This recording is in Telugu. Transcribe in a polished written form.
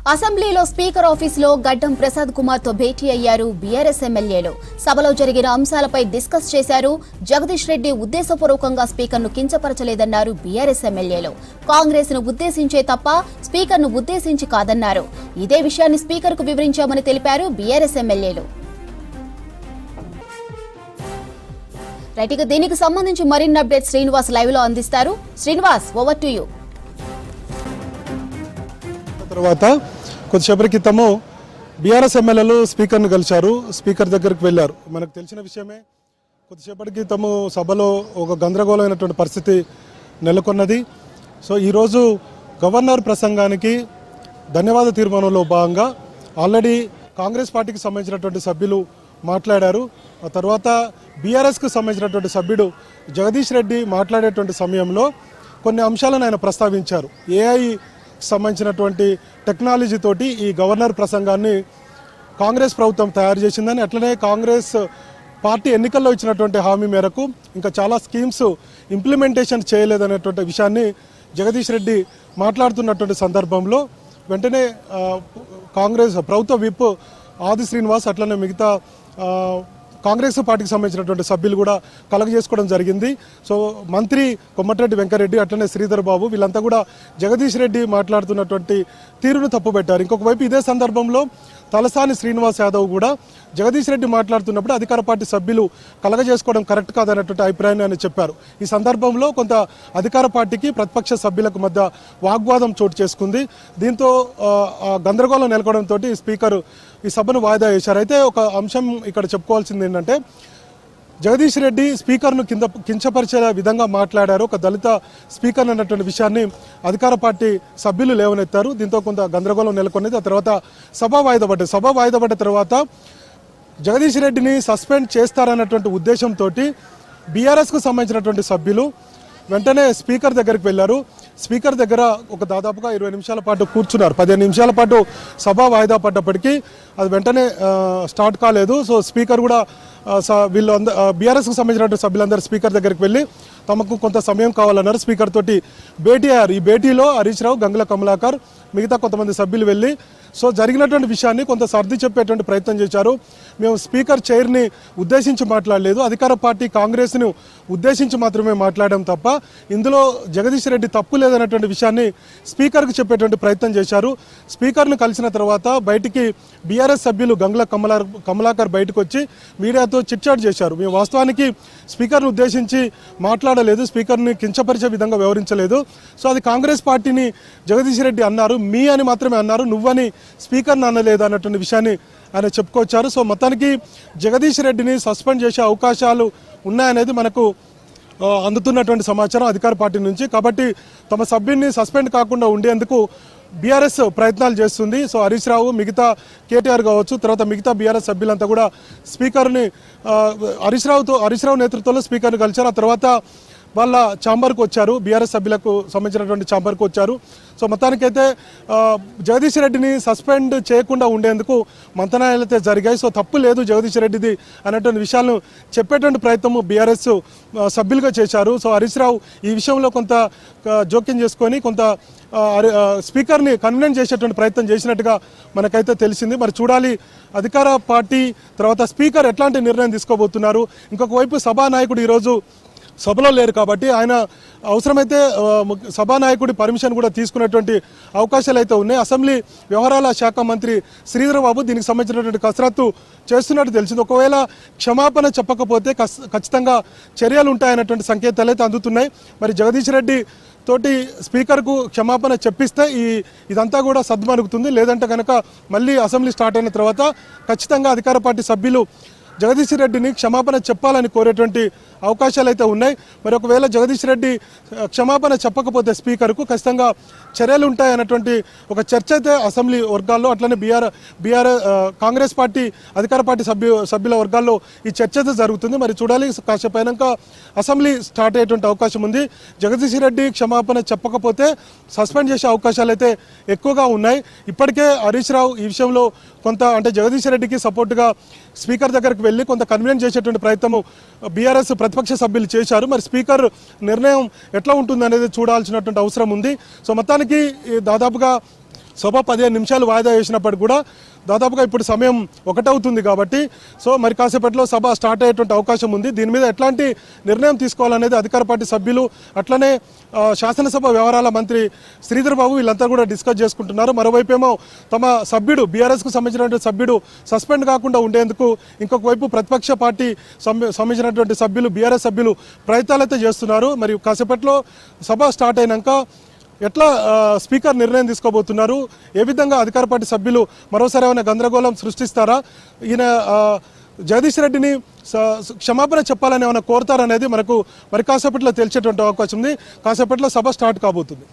అసెంబ్లీలో స్పీకర్ ఆఫీసులో గడ్డం ప్రసాద్ కుమార్ తో భేటీ అయ్యారు బీఆర్ఎస్ ఎమ్మెల్యేలు. సభలో జరిగిన అంశాలపై డిస్కస్ చేశారు. జగదీష్ రెడ్డి ఉద్దేశపూర్వకంగా స్పీకర్ ను కించపరచలేదన్నారు బీఆర్ఎస్ ఎమ్మెల్యేలు. కాంగ్రెస్ ను ఉద్దేశించే తప్ప స్పీకర్ ను ఉద్దేశించి కాదన్నారు. ఇదే విషయాన్ని స్పీకర్ కు వివరించామని తెలిపారు బీఆర్ఎస్ ఎమ్మెల్యేలు. రైట్, దీనికి సంబంధించి మరిన్ని అప్డేట్స్ శ్రీనివాస్ లైవ్ లో అందిస్తారు. Srinivas, over to you. తర్వాత కొద్దిసేపటి క్రితము బీఆర్ఎస్ ఎమ్మెల్యేలు స్పీకర్ను కలిశారు. స్పీకర్ దగ్గరికి వెళ్ళారు. మనకు తెలిసిన విషయమే, కొద్దిసేపటి క్రితము సభలో ఒక గందరగోళమైనటువంటి పరిస్థితి నెలకొన్నది. సో ఈరోజు గవర్నర్ ప్రసంగానికి ధన్యవాద తీర్మానంలో భాగంగా ఆల్రెడీ కాంగ్రెస్ పార్టీకి సంబంధించినటువంటి సభ్యులు మాట్లాడారు. ఆ తర్వాత బీఆర్ఎస్కు సంబంధించినటువంటి సభ్యుడు జగదీష్ రెడ్డి మాట్లాడేటువంటి సమయంలో కొన్ని అంశాలను ఆయన ప్రస్తావించారు. ఏఐ సంబంధించినటువంటి టెక్నాలజీ తోటి ఈ గవర్నర్ ప్రసంగాన్ని కాంగ్రెస్ ప్రభుత్వం తయారు చేసిందని, అట్లనే కాంగ్రెస్ పార్టీ ఎన్నికల్లో ఇచ్చినటువంటి హామీ మేరకు ఇంకా చాలా స్కీమ్స్ ఇంప్లిమెంటేషన్ చేయలేదనేటువంటి విషయాన్ని జగదీష్ రెడ్డి మాట్లాడుతున్నటువంటి సందర్భంలో వెంటనే కాంగ్రెస్ ప్రభుత్వ విప్ ఆది శ్రీనివాస్ అట్లనే మిగతా కాంగ్రెస్ పార్టీకి సంబంధించినటువంటి సభ్యులు కూడా కలగజేసుకోవడం జరిగింది. సో మంత్రి కొమ్మటిరెడ్డి వెంకరెడ్డి అట్లనే శ్రీధర్ బాబు వీళ్ళంతా కూడా జగదీష్ రెడ్డి మాట్లాడుతున్నటువంటి తీరును తప్పుపెట్టారు. ఇంకొక వైపు ఇదే సందర్భంలో తలసాని శ్రీనివాస్ యాదవ్ కూడా జగదీష్ రెడ్డి మాట్లాడుతున్నప్పుడు అధికార పార్టీ సభ్యులు కలగజేసుకోవడం కరెక్ట్ కాదన్నటువంటి అభిప్రాయాన్ని ఆయన చెప్పారు. ఈ సందర్భంలో కొంత అధికార పార్టీకి ప్రతిపక్ష సభ్యులకు మధ్య వాగ్వాదం చోటు చేసుకుంది. దీంతో గందరగోళం నెలకొనడంతో స్పీకర్ ఈ సభను వాయిదా వేశారు. అయితే ఒక అంశం ఇక్కడ చెప్పుకోవాల్సింది ఏంటంటే, జగదీష్ రెడ్డి స్పీకర్ను కించపరిచే విధంగా మాట్లాడారు. ఒక దళిత స్పీకర్ అన్నటువంటి విషయాన్ని అధికార పార్టీ సభ్యులు లేవనెత్తారు. దీంతో కొంత గందరగోళం నెలకొన్నది. ఆ తర్వాత సభ వాయిదా పడ్డ తర్వాత జగదీష్ రెడ్డిని సస్పెండ్ చేస్తారన్నటువంటి ఉద్దేశంతో బీఆర్ఎస్కు సంబంధించినటువంటి సభ్యులు వెంటనే స్పీకర్ దగ్గరికి వెళ్ళారు. స్పీకర్ దగ్గర ఒక దాదాపుగా 20 నిమిషాల పాటు కూర్చున్నారు. 15 నిమిషాల పాటు సభ వాయిదా పడ్డప్పటికీ అది వెంటనే స్టార్ట్ కాలేదు. సో స్పీకర్ కూడా వీళ్ళు బీఆర్ఎస్కు సంబంధించినటువంటి సభ్యులందరూ స్పీకర్ దగ్గరికి వెళ్ళి తమకు కొంత సమయం కావాలన్నారు. స్పీకర్ తోటి భేటీ అయ్యారు. ఈ భేటీలో హరీష్ రావు, గంగుల కమలాకర్, మిగతా కొంతమంది సభ్యులు వెళ్ళి సో జరిగినటువంటి విషయాన్ని కొంత సర్ది చెప్పేటువంటి ప్రయత్నం చేశారు. మేము స్పీకర్ చైర్ని ఉద్దేశించి మాట్లాడలేదు, అధికార పార్టీ కాంగ్రెస్ను ఉద్దేశించి మాత్రమే మాట్లాడడం తప్ప ఇందులో జగదీష్ రెడ్డి తప్పు లేదన్నటువంటి విషయాన్ని స్పీకర్కి చెప్పేటువంటి ప్రయత్నం చేశారు. స్పీకర్ను కలిసిన తర్వాత బయటికి బీఆర్ఎస్ సభ్యులు గంగుల కమలాకర్ బయటకు వచ్చి మీడియాతో చిట్చాట్ చేశారు. మేము వాస్తవానికి స్పీకర్ను ఉద్దేశించి మాట్లాడలేదు, స్పీకర్ని కించపరిచే విధంగా వ్యవహరించలేదు. సో అది కాంగ్రెస్ పార్టీని జగదీష్ రెడ్డి అన్నారు, మీ అని మాత్రమే అన్నారు, నువ్వని స్పీకర్ని అనలేదు అన్నటువంటి విషయాన్ని ఆయన చెప్పుకొచ్చారు. సో మొత్తానికి జగదీష్ రెడ్డిని సస్పెండ్ చేసే అవకాశాలు ఉన్నాయనేది మనకు అందుతున్నటువంటి సమాచారం అధికార పార్టీ నుంచి. కాబట్టి తమ సభ్యుడిని సస్పెండ్ కాకుండా ఉండేందుకు బీఆర్ఎస్ ప్రయత్నాలు చేస్తుంది. సో హరీష్ రావు, మిగతా కేటీఆర్ కావచ్చు, తర్వాత మిగతా బీఆర్ఎస్ సభ్యులంతా కూడా స్పీకర్ని హరీష్ రావు నేతృత్వంలో స్పీకర్ని కలిశారు. ఆ తర్వాత వాళ్ళ ఛాంబర్కు వచ్చారు, బీఆర్ఎస్ సభ్యులకు సంబంధించినటువంటి ఛాంబర్కు వచ్చారు. సో మొత్తానికైతే జగదీష్ రెడ్డిని సస్పెండ్ చేయకుండా ఉండేందుకు మంతనాలు అయితే జరిగాయి. సో తప్పు లేదు జగదీష్ రెడ్డిది అన్నటువంటి విషయాలను చెప్పేటువంటి ప్రయత్నం బీఆర్ఎస్ సభ్యులుగా చేశారు. సో హరీష్ రావు ఈ విషయంలో కొంత జోక్యం చేసుకొని కొంత స్పీకర్ని కన్విన్స్ చేసేటువంటి ప్రయత్నం చేసినట్టుగా మనకైతే తెలిసింది. మరి చూడాలి అధికార పార్టీ తర్వాత స్పీకర్ ఎట్లాంటి నిర్ణయం తీసుకోబోతున్నారు. ఇంకొక వైపు సభానాయకుడు ఈరోజు సభలో లేరు కాబట్టి ఆయన అవసరమైతే సభానాయకుడి పర్మిషన్ కూడా తీసుకునేటువంటి అవకాశాలు అయితే ఉన్నాయి. అసెంబ్లీ వ్యవహారాల శాఖ మంత్రి శ్రీధర్ బాబు దీనికి సంబంధించినటువంటి కసరత్తు చేస్తున్నట్టు తెలిసింది. ఒకవేళ క్షమాపణ చెప్పకపోతే ఖచ్చితంగా చర్యలు ఉంటాయన్నటువంటి సంకేతాలు అయితే అందుతున్నాయి. మరి జగదీష్ రెడ్డి తోటి స్పీకర్కు క్షమాపణ చెప్పిస్తే ఇదంతా కూడా సద్మరుగుతుంది. లేదంటే కనుక మళ్ళీ అసెంబ్లీ స్టార్ట్ అయిన తర్వాత ఖచ్చితంగా అధికార పార్టీ సభ్యులు జగదీష్ రెడ్డిని క్షమాపణ చెప్పాలని కోరేటువంటి అవకాశాలు అయితే ఉన్నాయి. మరి ఒకవేళ జగదీష్ రెడ్డి క్షమాపణ చెప్పకపోతే స్పీకర్కు ఖచ్చితంగా చర్యలు ఉంటాయన్నటువంటి ఒక చర్చ అయితే అసెంబ్లీ వర్గాల్లో అట్లనే కాంగ్రెస్ పార్టీ అధికార పార్టీ సభ్యుల వర్గాల్లో ఈ చర్చ అయితే జరుగుతుంది. మరి చూడాలి, కాసేపు అయినాక అసెంబ్లీ స్టార్ట్ అయ్యేటువంటి అవకాశం ఉంది. జగదీష్ రెడ్డి క్షమాపణ చెప్పకపోతే సస్పెండ్ చేసే అవకాశాలు అయితే ఎక్కువగా ఉన్నాయి. ఇప్పటికే హరీష్ రావు ఈ విషయంలో కొంత అంటే జగదీష్ రెడ్డికి సపోర్టుగా స్పీకర్ దగ్గరకు వెళ్ళి కొంత కన్విన్స్ చేసేటువంటి ప్రయత్నం బీఆర్ఎస్ ప్రతిపక్ష సభ్యులు చేశారు. మరి స్పీకర్ నిర్ణయం ఎట్లా ఉంటుంది అనేది చూడాల్సినటువంటి అవసరం ఉంది. సో మొత్తానికి దాదాపుగా సభ 15 నిమిషాలు వాయిదా వేసినప్పటికి కూడా దాదాపుగా ఇప్పుడు సమయం 1 అవుతుంది కాబట్టి సో మరి కాసేపట్లో సభ స్టార్ట్ అయ్యేటువంటి అవకాశం ఉంది. దీని మీద ఎట్లాంటి నిర్ణయం తీసుకోవాలనేది అధికార పార్టీ సభ్యులు అట్లనే శాసనసభ వ్యవహారాల మంత్రి శ్రీధర్ బాబు వీళ్ళంతా కూడా డిస్కస్ చేసుకుంటున్నారు. మరోవైపు ఏమో తమ సభ్యుడు బీఆర్ఎస్కు సంబంధించినటువంటి సభ్యుడు సస్పెండ్ కాకుండా ఉండేందుకు ఇంకొక వైపు ప్రతిపక్ష పార్టీ సంబంధించినటువంటి సభ్యులు బీఆర్ఎస్ సభ్యులు ప్రయత్నాలు అయితే చేస్తున్నారు. మరి కాసేపట్లో సభ స్టార్ట్ అయినాక ఎట్లా స్పీకర్ నిర్ణయం తీసుకోబోతున్నారు, ఏ విధంగా అధికార పార్టీ సభ్యులు మరోసారి ఏమైనా గందరగోళం సృష్టిస్తారా, ఈయన జగదీష్ రెడ్డిని క్షమాపణ చెప్పాలని ఏమైనా కోరుతారనేది మనకు మరి కాసేపట్లో తెలిసేటువంటి అవకాశం ఉంది. కాసేపట్లో సభ స్టార్ట్ కాబోతుంది.